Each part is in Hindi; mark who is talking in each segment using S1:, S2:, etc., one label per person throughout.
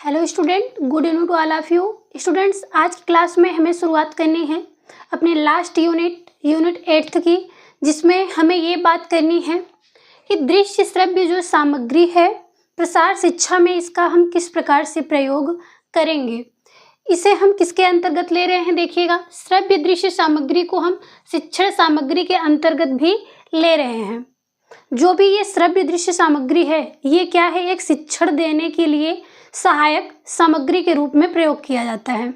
S1: Hello student, good evening to all of you. Students, आज की क्लास में हमें शुरुआत करनी है अपने लास्ट यूनिट 8th की, जिसमें हमें ये बात करनी है कि दृश्य श्रव्य जो सामग्री है प्रसार शिक्षा में इसका हम किस प्रकार से प्रयोग करेंगे। इसे हम किसके अंतर्गत ले रहे हैं, देखिएगा, श्रव्य दृश्य सामग्री को हम शिक्षण सामग्री के अंतर्गत भी ले रहे हैं। जो भी ये श्रव्य दृश्य सामग्री है, ये क्या है, एक शिक्षण देने के लिए सहायक सामग्री के रूप में प्रयोग किया जाता है।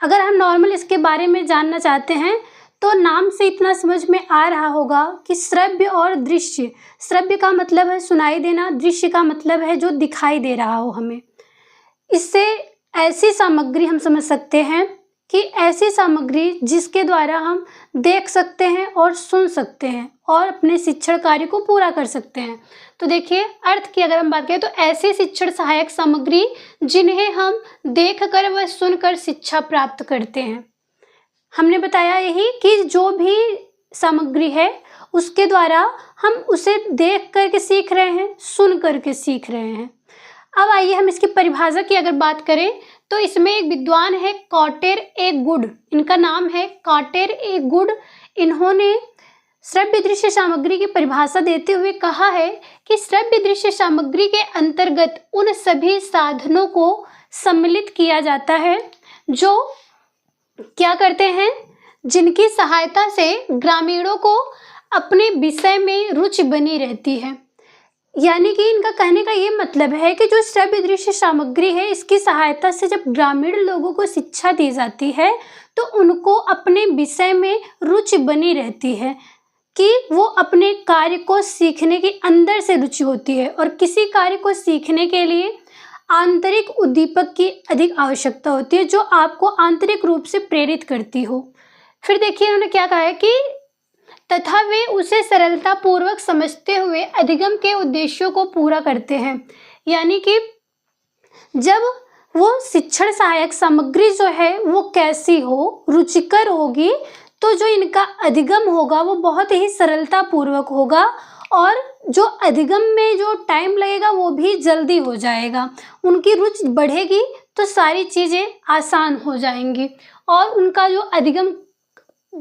S1: अगर हम नॉर्मल इसके बारे में जानना चाहते हैं तो नाम से इतना समझ में आ रहा होगा कि श्रव्य और दृश्य, श्रव्य का मतलब है सुनाई देना, दृश्य का मतलब है जो दिखाई दे रहा हो हमें। इससे ऐसी सामग्री हम समझ सकते हैं कि ऐसी सामग्री जिसके द्वारा हम देख सकते हैं और सुन सकते हैं और अपने शिक्षण कार्य को पूरा कर सकते हैं। तो देखिए, अर्थ की अगर हम बात करें तो ऐसी शिक्षण सहायक सामग्री जिन्हें हम देखकर व सुनकर शिक्षा प्राप्त करते हैं। हमने बताया यही कि जो भी सामग्री है उसके द्वारा हम उसे देख करके सीख रहे हैं, सुन करके सीख रहे हैं। अब आइए हम इसकी परिभाषा की अगर बात करें तो इसमें एक विद्वान है कॉटेर ए गुड, इनका नाम है कॉटेर ए गुड। इन्होंने श्रव्य दृश्य सामग्री की परिभाषा देते हुए कहा है कि श्रव्य दृश्य सामग्री के अंतर्गत उन सभी साधनों को सम्मिलित किया जाता है जो क्या करते हैं, जिनकी सहायता से ग्रामीणों को अपने विषय में रुचि बनी रहती है। यानी कि इनका कहने का ये मतलब है कि जो श्रव्य दृश्य सामग्री है, इसकी सहायता से जब ग्रामीण लोगों को शिक्षा दी जाती है तो उनको अपने विषय में रुचि बनी रहती है कि वो अपने कार्य को सीखने की अंदर से रुचि होती है। और किसी कार्य को सीखने के लिए आंतरिक उद्दीपक की अधिक आवश्यकता होती है जो आपको आंतरिक रूप से प्रेरित करती हो। फिर देखिए उन्होंने क्या कहा है कि तथा वे उसे सरलता पूर्वक समझते हुए अधिगम के उद्देश्यों को पूरा करते हैं। यानी कि जब वो शिक्षण सहायक सामग्री जो है वो कैसी हो, रुचिकर होगी, तो जो इनका अधिगम होगा वो बहुत ही सरलता पूर्वक होगा और जो अधिगम में जो टाइम लगेगा वो भी जल्दी हो जाएगा। उनकी रुचि बढ़ेगी तो सारी चीज़ें आसान हो जाएंगी और उनका जो अधिगम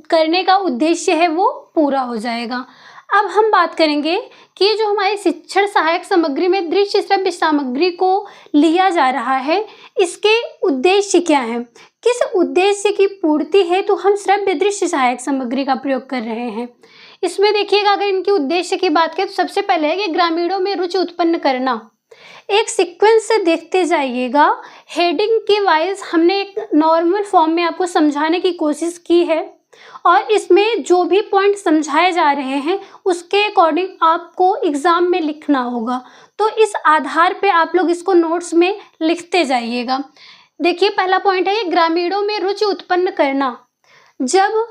S1: करने का उद्देश्य है वो पूरा हो जाएगा। अब हम बात करेंगे कि जो हमारी शिक्षण सहायक सामग्री में दृश्य श्रव्य सामग्री को लिया जा रहा है, इसके उद्देश्य क्या है, किस उद्देश्य की पूर्ति है तो हम श्रव्य दृश्य सहायक सामग्री का प्रयोग कर रहे हैं। इसमें देखिएगा, अगर इनके उद्देश्य की बात करें तो सबसे पहले है कि ग्रामीणों में रुचि उत्पन्न करना। एक सीक्वेंस से देखते जाइएगा, हेडिंग के वाइज हमने एक नॉर्मल फॉर्म में आपको समझाने की कोशिश की है और इसमें जो भी पॉइंट समझाए जा रहे हैं उसके अकॉर्डिंग आपको एग्जाम में लिखना होगा। तो इस आधार पे आप लोग इसको नोट्स में लिखते जाइएगा। देखिए, पहला पॉइंट है ग्रामीणों में रुचि उत्पन्न करना। जब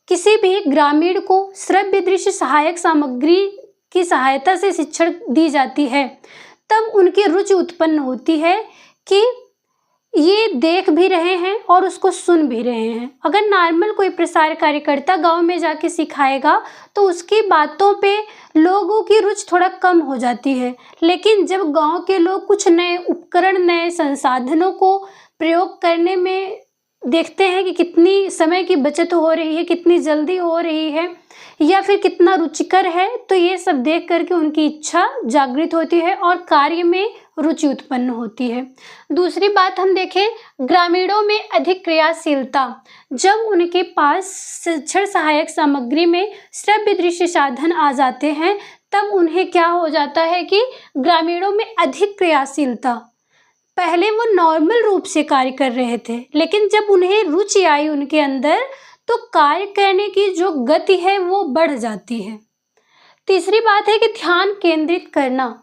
S1: किसी भी ग्रामीण को श्रव्य दृश्य सहायक सामग्री की सहायता से शिक्षण दी जाती है तब उनकी रुचि उत्पन्न होती है कि ये देख भी रहे हैं और उसको सुन भी रहे हैं। अगर नॉर्मल कोई प्रसार कार्यकर्ता गांव में जाके सिखाएगा तो उसकी बातों पे लोगों की रुचि थोड़ा कम हो जाती है, लेकिन जब गांव के लोग कुछ नए उपकरण, नए संसाधनों को प्रयोग करने में देखते हैं कि कितनी समय की बचत हो रही है, कितनी जल्दी हो रही है या फिर कितना रुचिकर है, तो ये सब देख करके उनकी इच्छा जागृत होती है और कार्य में रुचि उत्पन्न होती है। दूसरी बात हम देखें, ग्रामीणों में अधिक क्रियाशीलता। जब उनके पास शिक्षण सहायक सामग्री में श्रव्य दृश्य साधन आ जाते हैं तब उन्हें क्या हो जाता है कि ग्रामीणों में अधिक क्रियाशीलता। पहले वो नॉर्मल रूप से कार्य कर रहे थे, लेकिन जब उन्हें रुचि आई उनके अंदर तो कार्य करने की जो गति है वो बढ़ जाती है। तीसरी बात है कि ध्यान केंद्रित करना।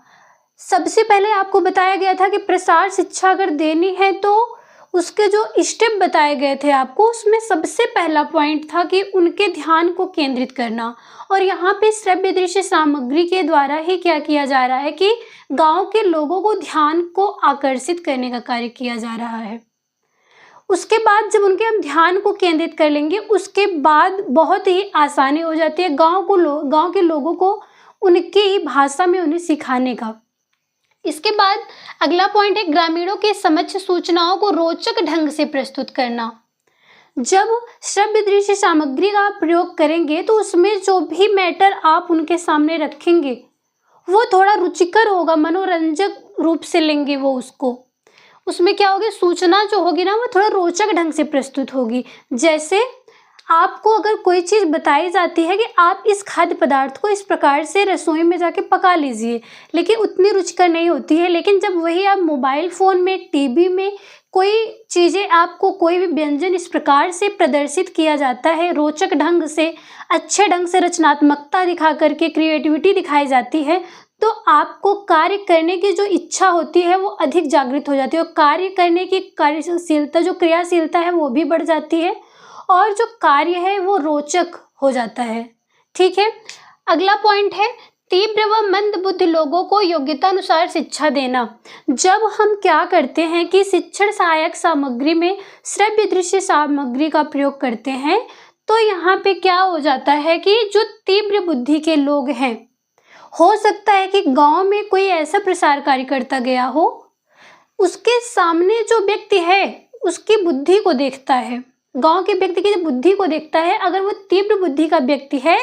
S1: सबसे पहले आपको बताया गया था कि प्रसार शिक्षा अगर देनी है तो उसके जो स्टेप बताए गए थे आपको, उसमें सबसे पहला पॉइंट था कि उनके ध्यान को केंद्रित करना। और यहाँ पे श्रव्य दृश्य सामग्री के द्वारा ही क्या किया जा रहा है कि गांव के लोगों को ध्यान को आकर्षित करने का कार्य किया जा रहा है। उसके बाद जब उनके हम ध्यान को केंद्रित कर लेंगे उसके बाद बहुत ही आसानी हो जाती है गांव के लोगों को उनकी ही भाषा में उन्हें सिखाने का। इसके बाद अगला पॉइंट है ग्रामीणों के समक्ष सूचनाओं को रोचक ढंग से प्रस्तुत करना। जब श्रव्य दृश्य सामग्री का आप प्रयोग करेंगे तो उसमें जो भी मैटर आप उनके सामने रखेंगे वो थोड़ा रुचिकर होगा, मनोरंजक रूप से लेंगे वो उसको। उसमें क्या होगी, सूचना जो होगी ना वो थोड़ा रोचक ढंग से प्रस्तुत होगी। जैसे आपको अगर कोई चीज़ बताई जाती है कि आप इस खाद्य पदार्थ को इस प्रकार से रसोई में जाके पका लीजिए, लेकिन उतनी रुचिकर नहीं होती है। लेकिन जब वही आप मोबाइल फ़ोन में, टीवी में कोई चीज़ें, आपको कोई भी व्यंजन इस प्रकार से प्रदर्शित किया जाता है, रोचक ढंग से, अच्छे ढंग से रचनात्मकता दिखा करके क्रिएटिविटी दिखाई जाती है, तो आपको कार्य करने की जो इच्छा होती है वो अधिक जागृत हो जाती है और कार्य करने की कार्यशीलता, जो क्रियाशीलता है वो भी बढ़ जाती है और जो कार्य है वो रोचक हो जाता है। ठीक है, अगला पॉइंट है तीव्र व मंद बुद्धि लोगों को योग्यता अनुसार शिक्षा देना। जब हम क्या करते हैं कि शिक्षण सहायक सामग्री में श्रव्य दृश्य सामग्री का प्रयोग करते हैं, तो यहाँ पे क्या हो जाता है कि जो तीव्र बुद्धि के लोग हैं, हो सकता है कि गांव में कोई ऐसा प्रसार कार्य करता गया हो, उसके सामने जो व्यक्ति है उसकी बुद्धि को देखता है, गांव के व्यक्ति की बुद्धि को देखता है। अगर वो तीव्र बुद्धि का व्यक्ति है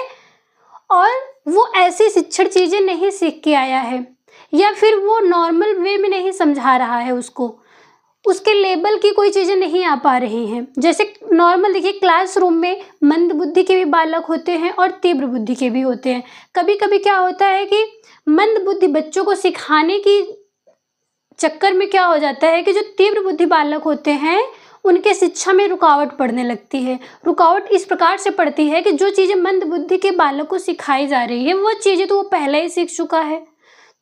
S1: और वो ऐसी शिक्षण चीज़ें नहीं सीख के आया है या फिर वो नॉर्मल वे में नहीं समझा रहा है उसको, उसके लेवल की कोई चीज़ें नहीं आ पा रही हैं। जैसे नॉर्मल देखिए क्लासरूम में मंद बुद्धि के भी बालक होते हैं और तीव्र बुद्धि के भी होते हैं। कभी कभी क्या होता है कि मंद बुद्धि बच्चों को सिखाने की चक्कर में क्या हो जाता है कि जो तीव्र बुद्धि बालक होते हैं उनके शिक्षा में रुकावट पड़ने लगती है। रुकावट इस प्रकार से पड़ती है कि जो चीज़ें मंद बुद्धि के बालक को सिखाई जा रही है वो चीज़ें तो वो पहले ही सीख चुका है।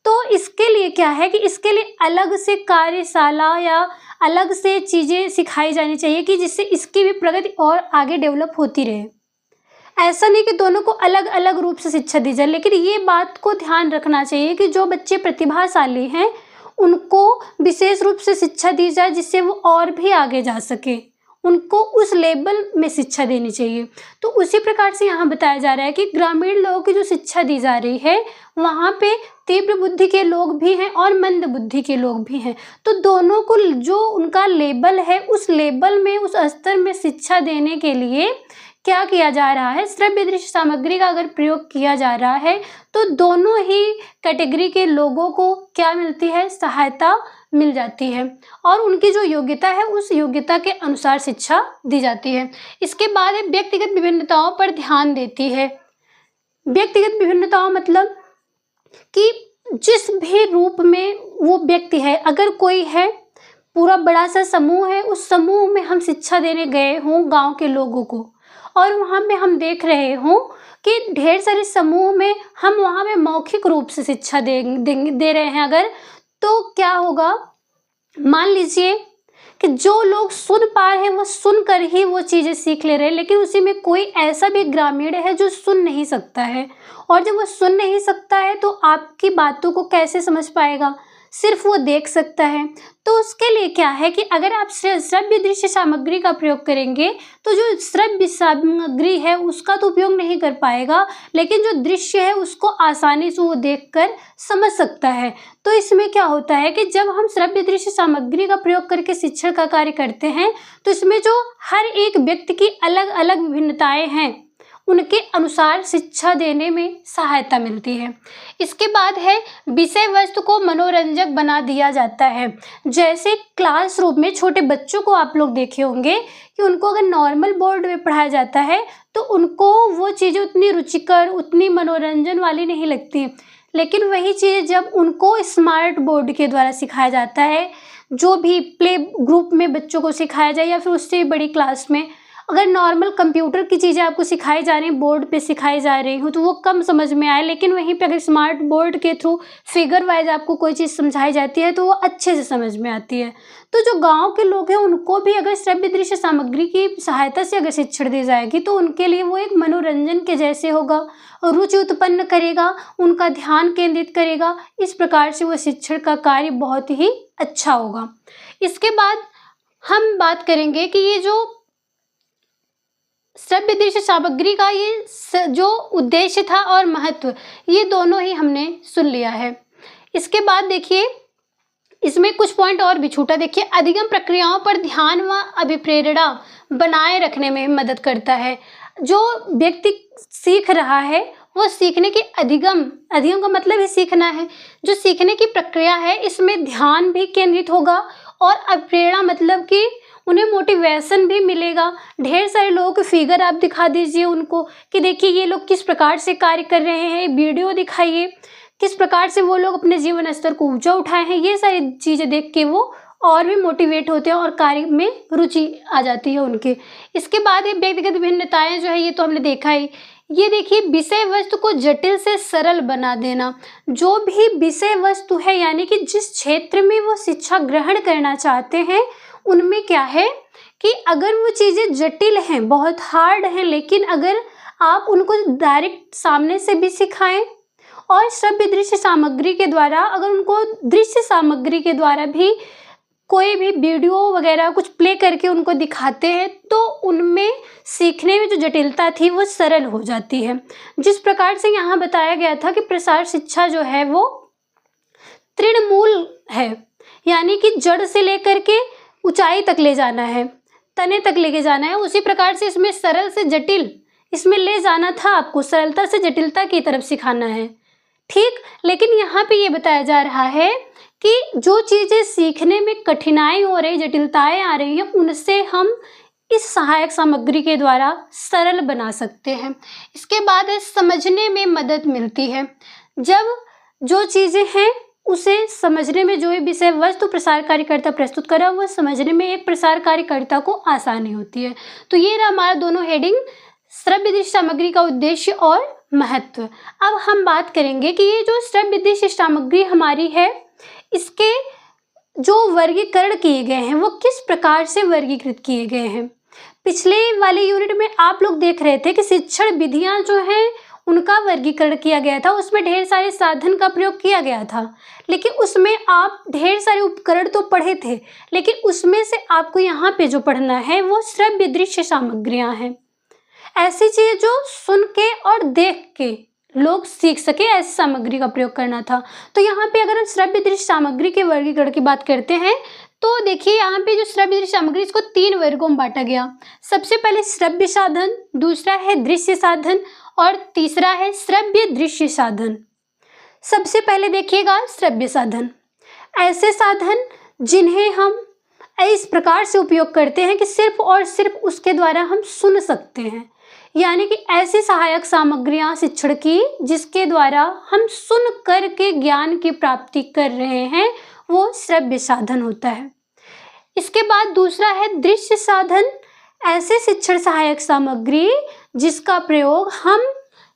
S1: तो इसके लिए क्या है कि इसके लिए अलग से कार्यशाला या अलग से चीज़ें सिखाई जानी चाहिए कि जिससे इसकी भी प्रगति और आगे डेवलप होती रहे। ऐसा नहीं कि दोनों को अलग अलग रूप से शिक्षा दी जाए, लेकिन ये बात को ध्यान रखना चाहिए कि जो बच्चे प्रतिभाशाली हैं उनको विशेष रूप से शिक्षा दी जाए जिससे वो और भी आगे जा सके, उनको उस लेवल में शिक्षा देनी चाहिए। तो उसी प्रकार से यहाँ बताया जा रहा है कि ग्रामीण लोगों की जो शिक्षा दी जा रही है वहाँ पे तीव्र बुद्धि के लोग भी हैं और मंद बुद्धि के लोग भी हैं। तो दोनों को जो उनका लेवल है उस लेवल में, उस स्तर में शिक्षा देने के लिए क्या किया जा रहा है, श्रव्य दृश्य सामग्री का अगर प्रयोग किया जा रहा है तो दोनों ही कैटेगरी के लोगों को क्या मिलती है, सहायता मिल जाती है और उनकी जो योग्यता है उस योग्यता के अनुसार शिक्षा दी जाती है। इसके बाद व्यक्तिगत विभिन्नताओं पर ध्यान देती है। व्यक्तिगत विभिन्नताओं मतलब कि जिस भी रूप में वो व्यक्ति है, अगर कोई है, पूरा बड़ा सा समूह है, उस समूह में हम शिक्षा देने गए हों गांव के लोगों को और वहाँ पे हम देख रहे हों कि ढेर सारे समूह में हम वहाँ पे मौखिक रूप से शिक्षा दे रहे हैं अगर, तो क्या होगा, मान लीजिए कि जो लोग सुन पा रहे हैं वो सुनकर ही वो चीज़ें सीख ले रहे हैं, लेकिन उसी में कोई ऐसा भी ग्रामीण है जो सुन नहीं सकता है और जब वो सुन नहीं सकता है तो आपकी बातों को कैसे समझ पाएगा, सिर्फ वो देख सकता है। तो उसके लिए क्या है कि अगर आप श्रव्य दृश्य सामग्री का प्रयोग करेंगे तो जो श्रव्य सामग्री है उसका तो उपयोग नहीं कर पाएगा, लेकिन जो दृश्य है उसको आसानी से वो देखकर समझ सकता है। तो इसमें क्या होता है कि जब हम श्रव्य दृश्य सामग्री का प्रयोग करके शिक्षण का कार्य करते हैं तो इसमें जो हर एक व्यक्ति की अलग अलग विभिन्नताएं हैं उनके अनुसार शिक्षा देने में सहायता मिलती है। इसके बाद है विषय वस्तु को मनोरंजक बना दिया जाता है। जैसे क्लासरूम में छोटे बच्चों को आप लोग देखे होंगे कि उनको अगर नॉर्मल बोर्ड में पढ़ाया जाता है तो उनको वो चीज़ें उतनी रुचिकर, उतनी मनोरंजन वाली नहीं लगती, लेकिन वही चीज़ जब उनको स्मार्ट बोर्ड के द्वारा सिखाया जाता है, जो भी प्ले ग्रुप में बच्चों को सिखाया जाए या फिर उससे बड़ी क्लास में, अगर नॉर्मल कंप्यूटर की चीज़ें आपको सिखाई जा रही हैं, बोर्ड पे सिखाई जा रही हूँ, तो वो कम समझ में आए, लेकिन वहीं पे अगर स्मार्ट बोर्ड के थ्रू फिगर वाइज आपको कोई चीज़ समझाई जाती है तो वो अच्छे से समझ में आती है। तो जो गांव के लोग हैं उनको भी अगर श्रव्य दृश्य सामग्री की सहायता से अगर शिक्षण दी जाएगी तो उनके लिए वो एक मनोरंजन के जैसे होगा, रुचि उत्पन्न करेगा, उनका ध्यान केंद्रित करेगा। इस प्रकार से वो शिक्षण का कार्य बहुत ही अच्छा होगा। इसके बाद हम बात करेंगे कि ये जो श्रव्य दृश्य सामग्री का ये जो उद्देश्य था और महत्व, ये दोनों ही हमने सुन लिया है। इसके बाद देखिए इसमें कुछ पॉइंट और भी छूटा, देखिए अधिगम प्रक्रियाओं पर ध्यान व अभिप्रेरणा बनाए रखने में मदद करता है। जो व्यक्ति सीख रहा है वो सीखने की अधिगम का मतलब ही सीखना है, जो सीखने की प्रक्रिया है इसमें ध्यान भी केंद्रित होगा और अभिप्रेरणा मतलब कि उन्हें मोटिवेशन भी मिलेगा। ढेर सारे लोगों के फिगर आप दिखा दीजिए उनको कि देखिए ये लोग किस प्रकार से कार्य कर रहे हैं, वीडियो दिखाइए किस प्रकार से वो लोग अपने जीवन स्तर को ऊंचा उठाए हैं। ये सारी चीज़ें देख के वो और भी मोटिवेट होते हैं और कार्य में रुचि आ जाती है उनके। इसके बाद ये व्यक्तिगत भिन्नताएं जो है ये तो हमने देखा ही। ये देखिए विषय वस्तु को जटिल से सरल बना देना। जो भी विषय वस्तु है यानी कि जिस क्षेत्र में वो शिक्षा ग्रहण करना चाहते हैं उनमें क्या है कि अगर वो चीज़ें जटिल हैं, बहुत हार्ड हैं, लेकिन अगर आप उनको डायरेक्ट सामने से भी सिखाएं और श्रव्य दृश्य सामग्री के द्वारा, अगर उनको दृश्य सामग्री के द्वारा भी कोई भी वीडियो वगैरह कुछ प्ले करके उनको दिखाते हैं तो उनमें सीखने में जो जटिलता थी वो सरल हो जाती है। जिस प्रकार से यहाँ बताया गया था कि प्रसार शिक्षा जो है वो तृणमूल है, यानी कि जड़ से लेकर के ऊंचाई तक ले जाना है, तने तक लेके जाना है, उसी प्रकार से इसमें सरल से जटिल इसमें ले जाना था, आपको सरलता से जटिलता की तरफ सिखाना है, ठीक। लेकिन यहाँ पे ये बताया जा रहा है कि जो चीज़ें सीखने में कठिनाई हो रही, जटिलताएं आ रही हैं, उनसे हम इस सहायक सामग्री के द्वारा सरल बना सकते हैं। इसके बाद समझने में मदद मिलती है। जब जो चीज़ें हैं उसे समझने में, जो विषय वस्तु प्रसार कार्यकर्ता प्रस्तुत करा वो समझने में एक प्रसार कार्यकर्ता को आसानी होती है। तो ये रहा हमारा दोनों हेडिंग, श्रव्य दृश्य सामग्री का उद्देश्य और महत्व। अब हम बात करेंगे कि ये जो श्रव्य दृश्य सामग्री हमारी है इसके जो वर्गीकरण किए गए हैं वो किस प्रकार से वर्गीकृत किए गए हैं। पिछले वाले यूनिट में आप लोग देख रहे थे कि शिक्षण विधियां जो हैं उनका वर्गीकरण किया गया था, उसमें ढेर सारे साधन का प्रयोग किया गया था, लेकिन उसमें आप ढेर सारे उपकरण तो पढ़े थे, लेकिन उसमें से आपको यहाँ पे जो पढ़ना है वो श्रव्य दृश्य सामग्रियाँ हैं। ऐसी चीज़ जो सुन के और देख के लोग सीख सके, ऐसी सामग्री का प्रयोग करना था। तो यहाँ पे अगर हम श्रव्य दृश्य सामग्री के वर्गीकरण की बात करते हैं तो देखिए यहाँ पे जो श्रव्य दृश्य सामग्री इसको 3 वर्गों में बांटा गया। सबसे पहले श्रव्य साधन, दूसरा है दृश्य साधन और तीसरा है श्रव्य दृश्य साधन। सबसे पहले देखिएगा श्रव्य साधन, ऐसे साधन जिन्हें हम इस प्रकार से उपयोग करते हैं कि सिर्फ और सिर्फ उसके द्वारा हम सुन सकते हैं, यानी कि ऐसी सहायक सामग्रियां शिक्षण की जिसके द्वारा हम सुन कर के ज्ञान की प्राप्ति कर रहे हैं, वो श्रव्य साधन होता है। इसके बाद दूसरा है दृश्य साधन, ऐसे शिक्षण सहायक सामग्री जिसका प्रयोग हम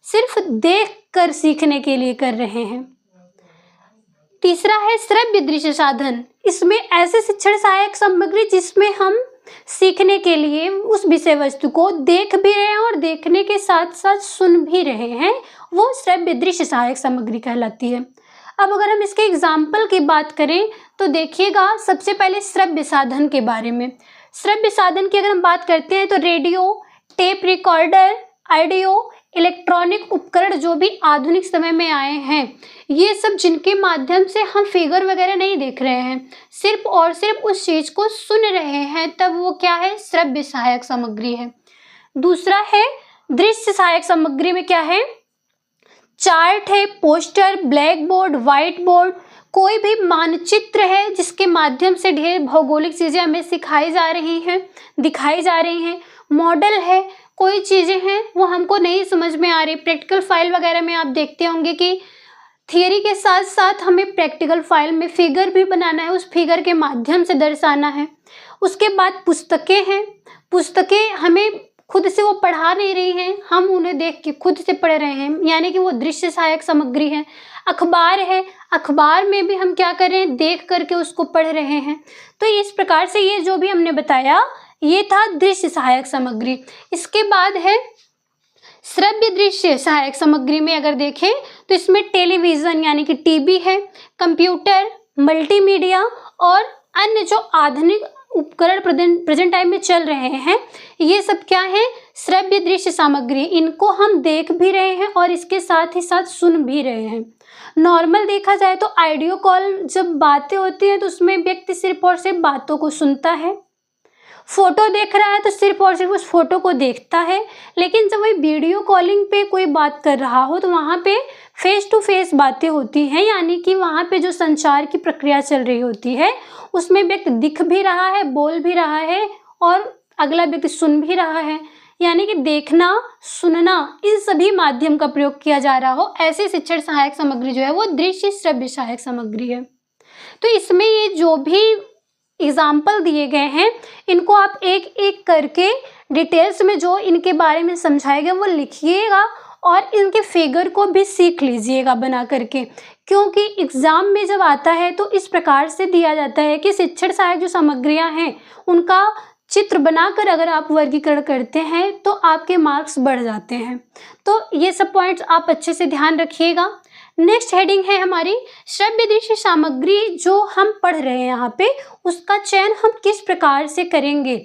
S1: सिर्फ देख कर सीखने के लिए कर रहे हैं। तीसरा है श्रव्य दृश्य साधन, इसमें ऐसे शिक्षण सहायक सामग्री जिसमें हम सीखने के लिए उस विषय वस्तु को देख भी रहे हैं और देखने के साथ साथ सुन भी रहे हैं, वो श्रव्य दृश्य सहायक सामग्री कहलाती है। अब अगर हम इसके एग्जाम्पल की बात करें तो देखिएगा सबसे पहले श्रव्य साधन के बारे में। श्रव्य साधन की अगर हम बात करते हैं तो radio, tape recorder, audio, electronic उपकरण जो भी आधुनिक समय में आए हैं, ये सब जिनके माध्यम से हम फिगर वगैरह नहीं देख रहे हैं, सिर्फ और सिर्फ उस चीज़ को सुन रहे हैं, तब वो क्या है, श्रव्य सहायक सामग्री है। दूसरा है दृश्य सहायक सामग्री में क्या है, चार्ट है, poster, black board, white board, कोई भी मानचित्र है जिसके माध्यम से ढेर भौगोलिक चीज़ें हमें सिखाई जा रही हैं, दिखाई जा रही हैं, मॉडल है, कोई चीज़ें हैं वो हमको नहीं समझ में आ रही। प्रैक्टिकल फाइल वगैरह में आप देखते होंगे कि थियरी के साथ साथ हमें प्रैक्टिकल फाइल में फिगर भी बनाना है, उस फिगर के माध्यम से दर्शाना है। उसके बाद पुस्तकें हैं, पुस्तकें हमें खुद से वो पढ़ा नहीं रही हैं, हम उन्हें देख के खुद से पढ़ रहे हैं, यानी कि वो दृश्य सहायक सामग्री है। अखबार है, अखबार में भी हम क्या कर रहे हैं, देख करके उसको पढ़ रहे हैं। तो इस प्रकार से ये जो भी हमने बताया ये था दृश्य सहायक सामग्री। इसके बाद है श्रव्य दृश्य सहायक सामग्री में अगर देखें तो इसमें टेलीविज़न यानी कि टीवी है, कंप्यूटर, मल्टीमीडिया और अन्य जो आधुनिक उपकरण प्रेजेंट टाइम में चल रहे हैं, ये सब क्या है? श्रव्य दृश्य सामग्री। इनको हम देख भी रहे हैं और इसके साथ ही साथ सुन भी रहे हैं। नॉर्मल देखा जाए तो ऑडियो कॉल जब बातें होती हैं तो उसमें व्यक्ति सिर्फ और सिर्फ बातों को सुनता है। फोटो देख रहा है तो सिर्फ और सिर्फ उस फोटो को देखता है। लेकिन जब वही वीडियो कॉलिंग पे कोई बात कर रहा हो तो वहाँ पे फेस टू फेस बातें होती हैं, यानी कि वहाँ पे जो संचार की प्रक्रिया चल रही होती है उसमें व्यक्ति दिख भी रहा है, बोल भी रहा है और अगला व्यक्ति सुन भी रहा है। यानी कि देखना, सुनना, इन सभी माध्यम का प्रयोग किया जा रहा हो, ऐसी शिक्षण सहायक सामग्री जो है वो दृश्य श्रव्य सहायक सामग्री है। तो इसमें ये जो भी एग्जाम्पल दिए गए हैं इनको आप एक एक करके डिटेल्स में जो इनके बारे में समझाया गया वो लिखिएगा और इनके फिगर को भी सीख लीजिएगा बना करके, क्योंकि एग्जाम में जब आता है तो इस प्रकार से दिया जाता है कि शिक्षण सहायक जो सामग्रियां हैं उनका चित्र बनाकर अगर आप वर्गीकरण करते हैं तो आपके मार्क्स बढ़ जाते हैं। तो ये सब पॉइंट्स आप अच्छे से ध्यान रखिएगा। नेक्स्ट हेडिंग है हमारी श्रव्य दृश्य सामग्री। जो हम पढ़ रहे हैं यहाँ पे उसका चयन हम किस प्रकार से करेंगे।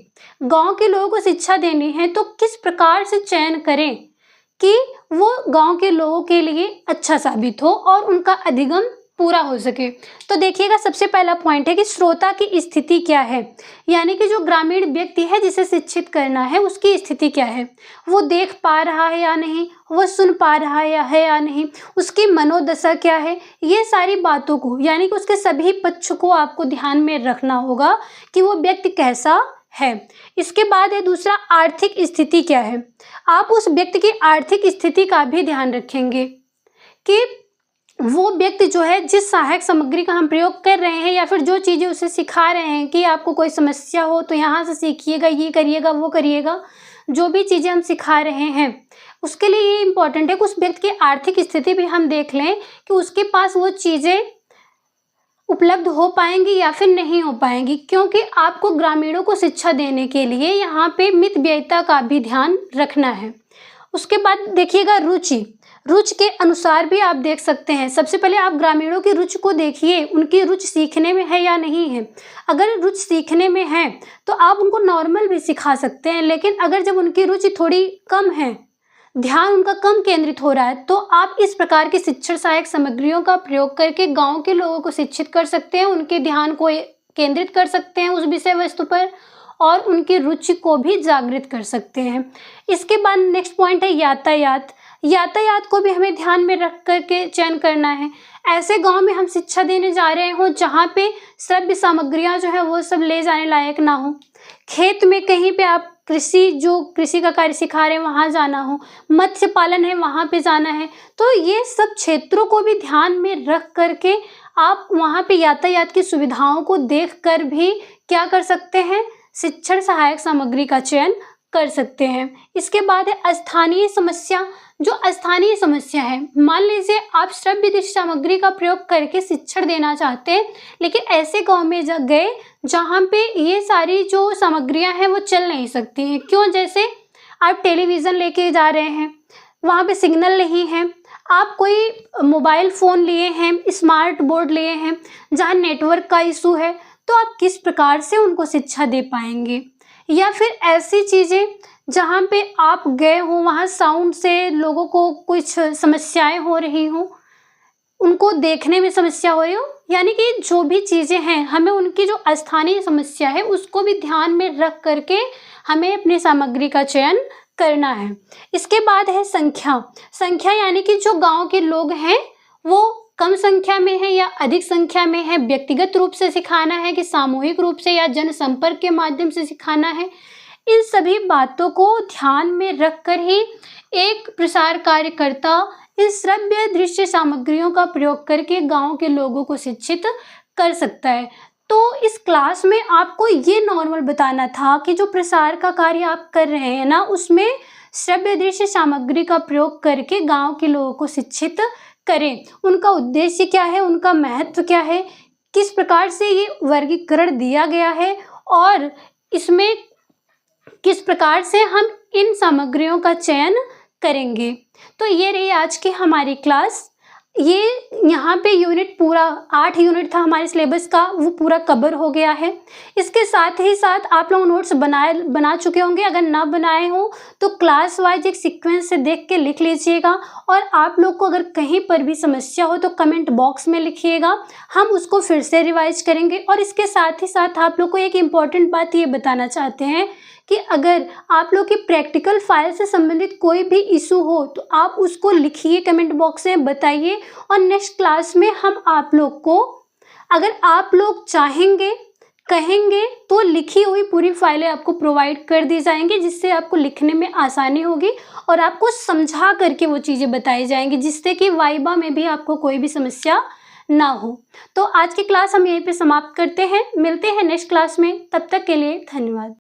S1: गांव के लोगों को शिक्षा देनी है तो किस प्रकार से चयन करें कि वो गांव के लोगों के लिए अच्छा साबित हो और उनका अधिगम पूरा हो सके। तो देखिएगा, सबसे पहला पॉइंट है कि श्रोता की स्थिति क्या है, यानी कि जो ग्रामीण व्यक्ति है जिसे शिक्षित करना है उसकी स्थिति क्या है। वो देख पा रहा है या नहीं, वो सुन पा रहा है या नहीं, उसकी मनोदशा क्या है। ये सारी बातों को, यानी कि उसके सभी पक्ष को आपको ध्यान में रखना होगा कि वो व्यक्ति कैसा है। इसके बाद है दूसरा, आर्थिक स्थिति क्या है। आप उस व्यक्ति की आर्थिक स्थिति का भी ध्यान रखेंगे कि वो व्यक्ति जो है जिस सहायक सामग्री का हम प्रयोग कर रहे हैं या फिर जो चीज़ें उसे सिखा रहे हैं कि आपको कोई समस्या हो तो यहाँ से सीखिएगा, ये करिएगा, वो करिएगा, जो भी चीज़ें हम सिखा रहे हैं उसके लिए ये इम्पोर्टेंट है कि उस व्यक्ति की आर्थिक स्थिति भी हम देख लें कि उसके पास वो चीज़ें उपलब्ध हो पाएंगी या फिर नहीं हो पाएंगी, क्योंकि आपको ग्रामीणों को शिक्षा देने के लिए यहाँ पे मित व्ययिता का भी ध्यान रखना है। उसके बाद देखिएगा रुचि के अनुसार भी आप देख सकते हैं। सबसे पहले आप ग्रामीणों की रुचि को देखिए, उनकी रुचि सीखने में है या नहीं है। अगर रुचि सीखने में है तो आप उनको नॉर्मल भी सिखा सकते हैं, लेकिन अगर जब उनकी रुचि थोड़ी कम है, ध्यान उनका कम केंद्रित हो रहा है, तो आप इस प्रकार की शिक्षण सहायक सामग्रियों का प्रयोग करके गाँव के लोगों को शिक्षित कर सकते हैं, उनके ध्यान को केंद्रित कर सकते हैं उस विषय वस्तु पर और उनकी रुचि को भी जागृत कर सकते हैं। इसके बाद नेक्स्ट पॉइंट है यातायात को भी हमें ध्यान में रख करके चयन करना है। ऐसे गांव में हम शिक्षा देने जा रहे हो जहाँ पे श्रव्य सामग्रियाँ जो है वो सब ले जाने लायक ना हो। खेत में कहीं पे आप कृषि का कार्य सिखा रहे हैं वहाँ जाना हो, मत्स्य पालन है वहाँ पे जाना है, तो ये सब क्षेत्रों को भी ध्यान में रख करके आप वहाँ पे यातायात की सुविधाओं को देख कर भी क्या कर सकते हैं, शिक्षण सहायक सामग्री का चयन कर सकते हैं। इसके बाद है स्थानीय समस्या। जो स्थानीय समस्या है, मान लीजिए आप श्रव्य दृश्य सामग्री का प्रयोग करके शिक्षण देना चाहते हैं, लेकिन ऐसे गांव में गए जहां पे ये सारी जो सामग्रियां हैं वो चल नहीं सकती हैं। क्यों? जैसे आप टेलीविज़न लेके जा रहे हैं, वहाँ पे सिग्नल नहीं है, आप कोई मोबाइल फ़ोन लिए हैं, स्मार्ट बोर्ड लिए हैं जहाँ नेटवर्क का इशू है, तो आप किस प्रकार से उनको शिक्षा दे पाएंगे। या फिर ऐसी चीज़ें जहाँ पे आप गए हो, वहाँ साउंड से लोगों को कुछ समस्याएं हो रही हों, उनको देखने में समस्या हो रही हो, यानी कि जो भी चीज़ें हैं हमें उनकी जो स्थानीय समस्या है उसको भी ध्यान में रख करके हमें अपनी सामग्री का चयन करना है। इसके बाद है संख्या, यानी कि जो गांव के लोग हैं वो कम संख्या में है या अधिक संख्या में है, व्यक्तिगत रूप से सिखाना है कि सामूहिक रूप से या जनसंपर्क के माध्यम से सिखाना है। इन सभी बातों को ध्यान में रखकर ही एक प्रसार कार्यकर्ता इस श्रव्य दृश्य सामग्रियों का प्रयोग करके गांव के लोगों को शिक्षित कर सकता है। तो इस क्लास में आपको ये नॉर्मल बताना था कि जो प्रसार का कार्य आप कर रहे हैं ना, उसमें श्रव्य दृश्य सामग्री का प्रयोग करके गांव के लोगों को शिक्षित करें। उनका उद्देश्य क्या है, उनका महत्व क्या है, किस प्रकार से ये वर्गीकरण दिया गया है और इसमें किस प्रकार से हम इन सामग्रियों का चयन करेंगे। तो ये रही आज की हमारी क्लास। ये यहाँ पे यूनिट पूरा 8 यूनिट था हमारे सिलेबस का, वो पूरा कवर हो गया है। इसके साथ ही साथ आप लोग नोट्स बना चुके होंगे। अगर ना बनाए हो तो क्लास वाइज एक सीक्वेंस से देख के लिख लीजिएगा, और आप लोग को अगर कहीं पर भी समस्या हो तो कमेंट बॉक्स में लिखिएगा, हम उसको फिर से रिवाइज करेंगे। और इसके साथ ही साथ आप लोग को एक इम्पॉर्टेंट बात ये बताना चाहते हैं कि अगर आप लोग की प्रैक्टिकल फाइल से संबंधित कोई भी इशू हो तो आप उसको लिखिए, कमेंट बॉक्स में बताइए, और नेक्स्ट क्लास में हम आप लोग को, अगर आप लोग चाहेंगे कहेंगे तो लिखी हुई पूरी फाइलें आपको प्रोवाइड कर दी जाएंगी, जिससे आपको लिखने में आसानी होगी और आपको समझा करके वो चीज़ें बताई जाएंगी, जिससे कि वाइबा में भी आपको कोई भी समस्या ना हो। तो आज की क्लास हम यहीं पे समाप्त करते हैं, मिलते हैं नेक्स्ट क्लास में, तब तक के लिए धन्यवाद।